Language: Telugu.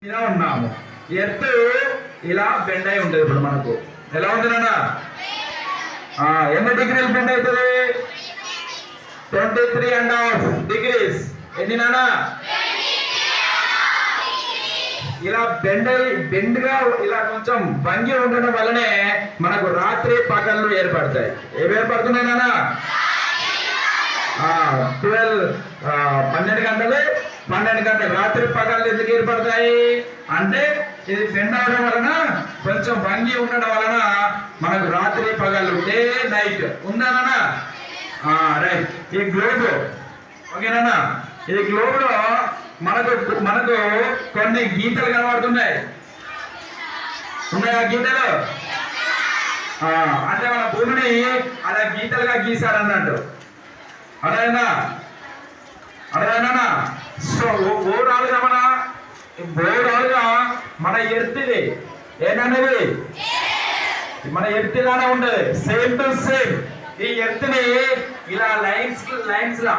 ఇలా ఉన్నాము. ఎర్త్ ఇలా బెండ్ అయి ఉంటుంది. ఇప్పుడు మనకు ఎలా ఉంటుందన్నా ఎన్ని డిగ్రీలు బెండ్ అవుతుంది? 23.5 degrees. ఎన్ని నానా? ఇలా బెండ్గా ఇలా కొంచెం వంగి ఉండడం వల్లనే మనకు రాత్రి పగళ్ళు ఏర్పడతాయి. ఏవి ఏర్పడుతున్నాయి నానా? 12 గంటలు 12 గంటలు రాత్రి పగళ్ళు ఎందుకు ఏర్పడతాయి అంటే ఇది బెండ్ అవడం వలన కొంచెం వంగి ఉండడం వలన మనకు రాత్రి పగళ్ళు డే నైట్ ఉందానా? రైట్. ఈ గ్లోబ్ ఓకేనా? ఈ గ్లోబ్ లో మనకు కొన్ని గీతలు కనబడుతున్నాయి. ఉన్నాయా గీతలు? అంటే మన భూమిని అలా గీతలుగా గీశారన్నట్టు. అదేనా? సో ఓవరాల్ గా మన ఎర్త్ది ఏంటనేది మన ఎర్త్ లానే ఉండదు. సేమ్ టు సేమ్ ఈ ఎర్త్ ని ఇలా లైన్స్ లా